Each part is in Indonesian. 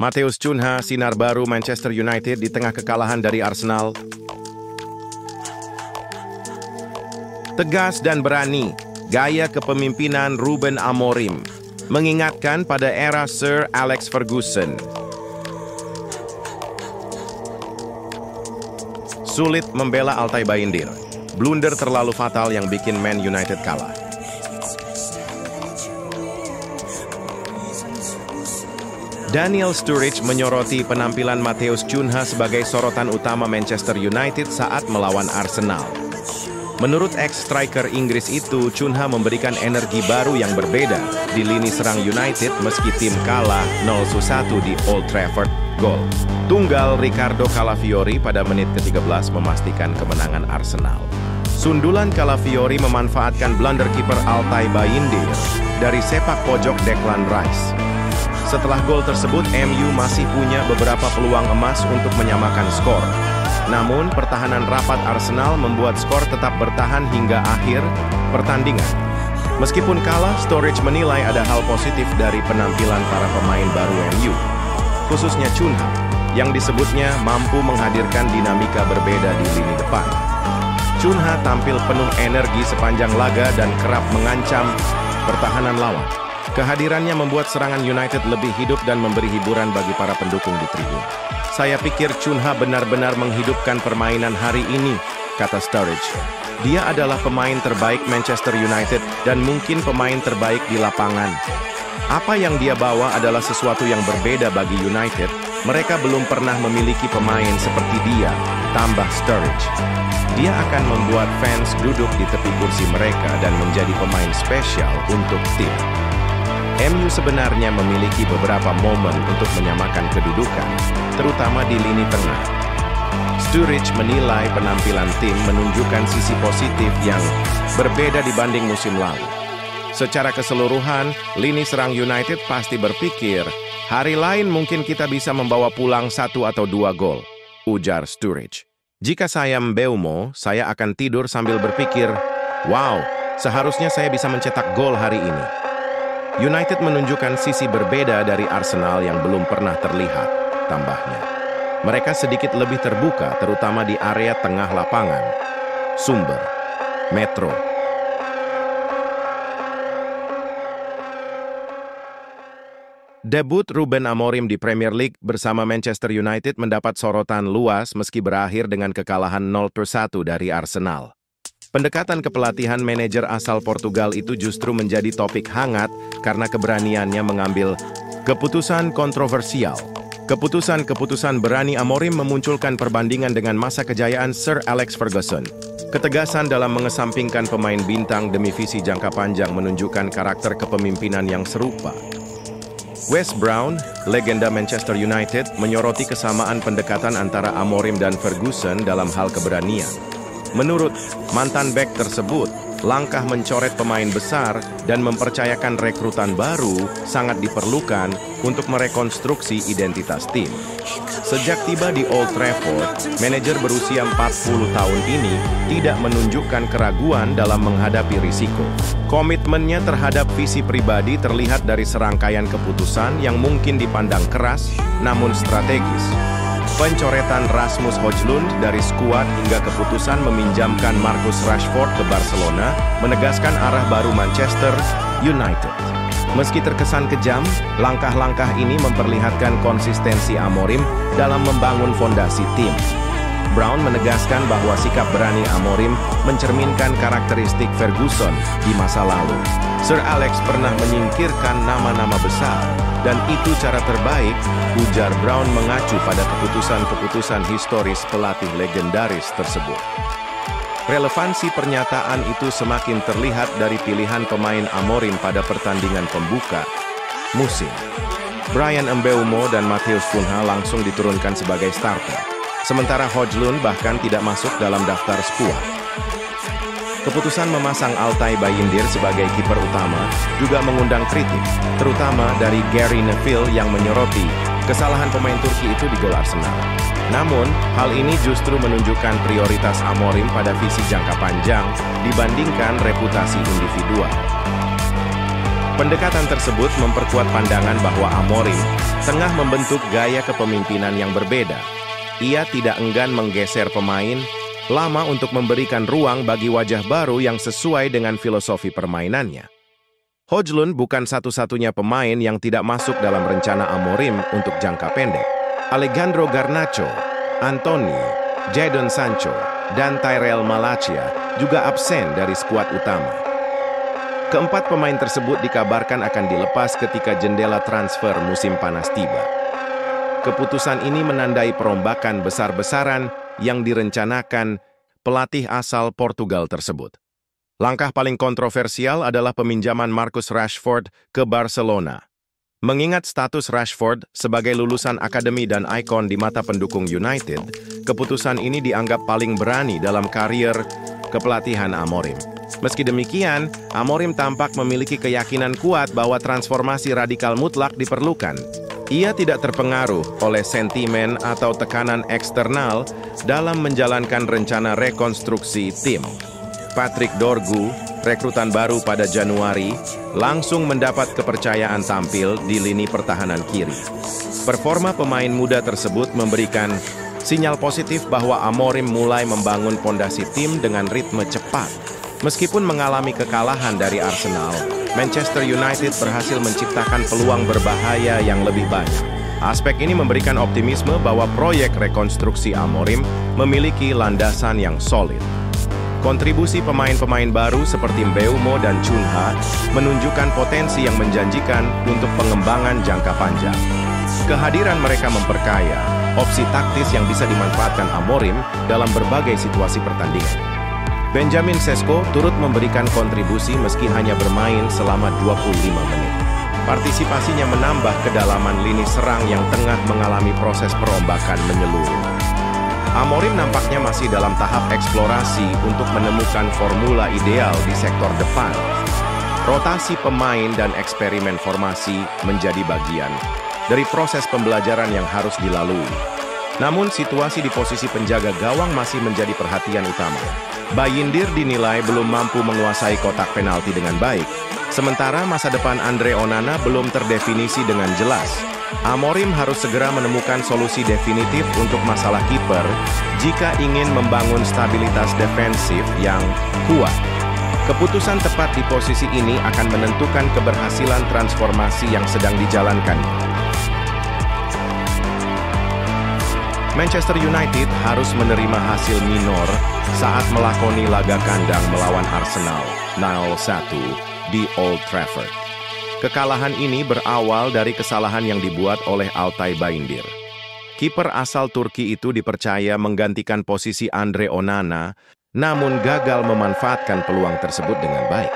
Matheus Cunha, sinar baru Manchester United di tengah kekalahan dari Arsenal. Tegas dan berani, gaya kepemimpinan Ruben Amorim, mengingatkan pada era Sir Alex Ferguson. Sulit membela Altay Bayindir, blunder terlalu fatal yang bikin Man United kalah. Daniel Sturridge menyoroti penampilan Matheus Cunha sebagai sorotan utama Manchester United saat melawan Arsenal. Menurut ex-striker Inggris itu, Cunha memberikan energi baru yang berbeda di lini serang United meski tim kalah 0-1 di Old Trafford. Gol tunggal Ricardo Calafiori pada menit ke-13 memastikan kemenangan Arsenal. Sundulan Calafiori memanfaatkan blunder kiper Altay Bayindir dari sepak pojok Declan Rice. Setelah gol tersebut, MU masih punya beberapa peluang emas untuk menyamakan skor. Namun, pertahanan rapat Arsenal membuat skor tetap bertahan hingga akhir pertandingan. Meskipun kalah, Sturridge menilai ada hal positif dari penampilan para pemain baru MU, khususnya Cunha, yang disebutnya mampu menghadirkan dinamika berbeda di lini depan. Cunha tampil penuh energi sepanjang laga dan kerap mengancam pertahanan lawan. Kehadirannya membuat serangan United lebih hidup dan memberi hiburan bagi para pendukung di tribun. Saya pikir Cunha benar-benar menghidupkan permainan hari ini, kata Sturridge. Dia adalah pemain terbaik Manchester United dan mungkin pemain terbaik di lapangan. Apa yang dia bawa adalah sesuatu yang berbeda bagi United. Mereka belum pernah memiliki pemain seperti dia, tambah Sturridge. Dia akan membuat fans duduk di tepi kursi mereka dan menjadi pemain spesial untuk tim. MU sebenarnya memiliki beberapa momen untuk menyamakan kedudukan, terutama di lini tengah. Sturridge menilai penampilan tim menunjukkan sisi positif yang berbeda dibanding musim lalu. Secara keseluruhan, lini serang United pasti berpikir, hari lain mungkin kita bisa membawa pulang 1 atau 2 gol, ujar Sturridge. Jika saya Mbeumo, saya akan tidur sambil berpikir, wow, seharusnya saya bisa mencetak gol hari ini. United menunjukkan sisi berbeda dari Arsenal yang belum pernah terlihat, tambahnya. Mereka sedikit lebih terbuka, terutama di area tengah lapangan. Sumber Metro. Debut Ruben Amorim di Premier League bersama Manchester United mendapat sorotan luas meski berakhir dengan kekalahan 0-1 dari Arsenal. Pendekatan kepelatihan manajer asal Portugal itu justru menjadi topik hangat karena keberaniannya mengambil keputusan kontroversial. Keputusan berani Amorim memunculkan perbandingan dengan masa kejayaan Sir Alex Ferguson. Ketegasan dalam mengesampingkan pemain bintang demi visi jangka panjang menunjukkan karakter kepemimpinan yang serupa. Wes Brown, legenda Manchester United, menyoroti kesamaan pendekatan antara Amorim dan Ferguson dalam hal keberanian. Menurut mantan bek tersebut, langkah mencoret pemain besar dan mempercayakan rekrutan baru sangat diperlukan untuk merekonstruksi identitas tim. Sejak tiba di Old Trafford, manajer berusia 40 tahun ini tidak menunjukkan keraguan dalam menghadapi risiko. Komitmennya terhadap visi pribadi terlihat dari serangkaian keputusan yang mungkin dipandang keras, namun strategis. Pencoretan Rasmus Højlund dari skuad hingga keputusan meminjamkan Marcus Rashford ke Barcelona menegaskan arah baru Manchester United. Meski terkesan kejam, langkah-langkah ini memperlihatkan konsistensi Amorim dalam membangun fondasi tim. Brown menegaskan bahwa sikap berani Amorim mencerminkan karakteristik Ferguson di masa lalu. Sir Alex pernah menyingkirkan nama-nama besar, dan itu cara terbaik, ujar Brown mengacu pada keputusan-keputusan historis pelatih legendaris tersebut. Relevansi pernyataan itu semakin terlihat dari pilihan pemain Amorim pada pertandingan pembuka musim. Bryan Mbeumo dan Matheus Cunha langsung diturunkan sebagai starter, sementara Højlund bahkan tidak masuk dalam daftar skuad. Keputusan memasang Altay Bayindir sebagai kiper utama juga mengundang kritik, terutama dari Gary Neville yang menyoroti kesalahan pemain Turki itu di gol Arsenal. Namun, hal ini justru menunjukkan prioritas Amorim pada visi jangka panjang dibandingkan reputasi individual. Pendekatan tersebut memperkuat pandangan bahwa Amorim tengah membentuk gaya kepemimpinan yang berbeda. Ia tidak enggan menggeser pemain lama untuk memberikan ruang bagi wajah baru yang sesuai dengan filosofi permainannya. Højlund bukan satu-satunya pemain yang tidak masuk dalam rencana Amorim untuk jangka pendek. Alejandro Garnacho, Anthony, Jadon Sancho, dan Tyrell Malacia juga absen dari skuad utama. Keempat pemain tersebut dikabarkan akan dilepas ketika jendela transfer musim panas tiba. Keputusan ini menandai perombakan besar-besaran yang direncanakan pelatih asal Portugal tersebut. Langkah paling kontroversial adalah peminjaman Marcus Rashford ke Barcelona. Mengingat status Rashford sebagai lulusan akademi dan ikon di mata pendukung United, keputusan ini dianggap paling berani dalam karier kepelatihan Amorim. Meski demikian, Amorim tampak memiliki keyakinan kuat bahwa transformasi radikal mutlak diperlukan. Ia tidak terpengaruh oleh sentimen atau tekanan eksternal dalam menjalankan rencana rekonstruksi tim. Patrick Dorgu, rekrutan baru pada Januari, langsung mendapat kepercayaan tampil di lini pertahanan kiri. Performa pemain muda tersebut memberikan sinyal positif bahwa Amorim mulai membangun pondasi tim dengan ritme cepat. Meskipun mengalami kekalahan dari Arsenal, Manchester United berhasil menciptakan peluang berbahaya yang lebih banyak. Aspek ini memberikan optimisme bahwa proyek rekonstruksi Amorim memiliki landasan yang solid. Kontribusi pemain-pemain baru seperti Mbeumo dan Cunha menunjukkan potensi yang menjanjikan untuk pengembangan jangka panjang. Kehadiran mereka memperkaya opsi taktis yang bisa dimanfaatkan Amorim dalam berbagai situasi pertandingan. Benjamin Sesko turut memberikan kontribusi meski hanya bermain selama 25 menit. Partisipasinya menambah kedalaman lini serang yang tengah mengalami proses perombakan menyeluruh. Amorim nampaknya masih dalam tahap eksplorasi untuk menemukan formula ideal di sektor depan. Rotasi pemain dan eksperimen formasi menjadi bagian dari proses pembelajaran yang harus dilalui. Namun situasi di posisi penjaga gawang masih menjadi perhatian utama. Bayindir dinilai belum mampu menguasai kotak penalti dengan baik, sementara masa depan Andre Onana belum terdefinisi dengan jelas. Amorim harus segera menemukan solusi definitif untuk masalah kiper jika ingin membangun stabilitas defensif yang kuat. Keputusan tepat di posisi ini akan menentukan keberhasilan transformasi yang sedang dijalankan. Manchester United harus menerima hasil minor saat melakoni laga kandang melawan Arsenal 0-1 di Old Trafford. Kekalahan ini berawal dari kesalahan yang dibuat oleh Altay Bayindir. Kiper asal Turki itu dipercaya menggantikan posisi Andre Onana, namun gagal memanfaatkan peluang tersebut dengan baik.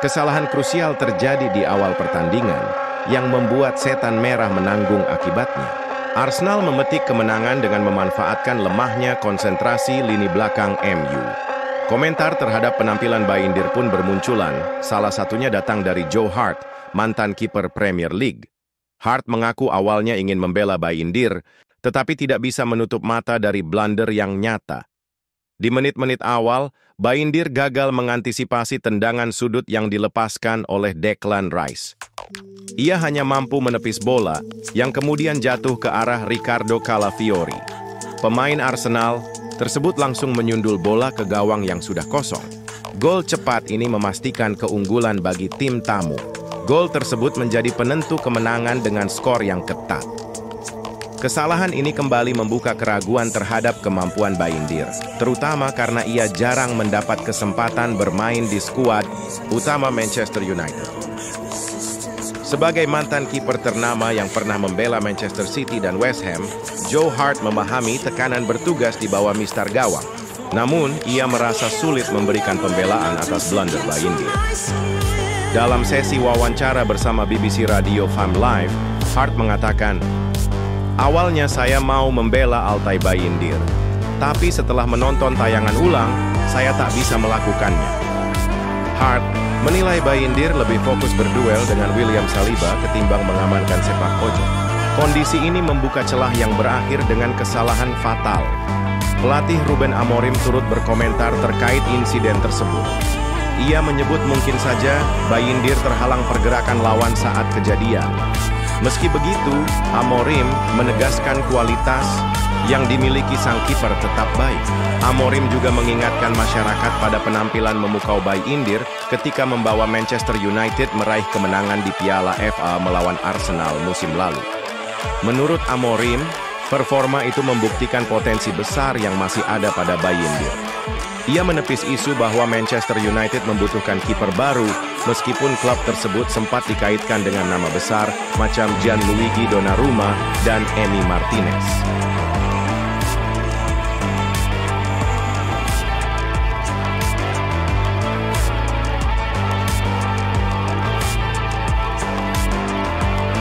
Kesalahan krusial terjadi di awal pertandingan yang membuat setan merah menanggung akibatnya. Arsenal memetik kemenangan dengan memanfaatkan lemahnya konsentrasi lini belakang MU. Komentar terhadap penampilan Bayindir pun bermunculan, salah satunya datang dari Joe Hart, mantan kiper Premier League. Hart mengaku awalnya ingin membela Bayindir, tetapi tidak bisa menutup mata dari blunder yang nyata. Di menit-menit awal, Bayindir gagal mengantisipasi tendangan sudut yang dilepaskan oleh Declan Rice. Ia hanya mampu menepis bola yang kemudian jatuh ke arah Ricardo Calafiori. Pemain Arsenal tersebut langsung menyundul bola ke gawang yang sudah kosong. Gol cepat ini memastikan keunggulan bagi tim tamu. Gol tersebut menjadi penentu kemenangan dengan skor yang ketat. Kesalahan ini kembali membuka keraguan terhadap kemampuan Bayindir, terutama karena ia jarang mendapat kesempatan bermain di skuad utama Manchester United. Sebagai mantan kiper ternama yang pernah membela Manchester City dan West Ham, Joe Hart memahami tekanan bertugas di bawah mistar gawang. Namun, ia merasa sulit memberikan pembelaan atas blunder Bayindir. Dalam sesi wawancara bersama BBC Radio 5 Live, Hart mengatakan, "Awalnya saya mau membela Altay Bayindir, tapi setelah menonton tayangan ulang, saya tak bisa melakukannya." Hart menilai Bayindir lebih fokus berduel dengan William Saliba ketimbang mengamankan sepak pojok. Kondisi ini membuka celah yang berakhir dengan kesalahan fatal. Pelatih Ruben Amorim turut berkomentar terkait insiden tersebut. Ia menyebut mungkin saja Bayindir terhalang pergerakan lawan saat kejadian. Meski begitu, Amorim menegaskan kualitas yang dimiliki sang kiper tetap baik. Amorim juga mengingatkan masyarakat pada penampilan memukau Bayindir ketika membawa Manchester United meraih kemenangan di Piala FA melawan Arsenal musim lalu. Menurut Amorim, performa itu membuktikan potensi besar yang masih ada pada Bayindir. Ia menepis isu bahwa Manchester United membutuhkan kiper baru, meskipun klub tersebut sempat dikaitkan dengan nama besar macam Gianluigi Donnarumma dan Emi Martinez.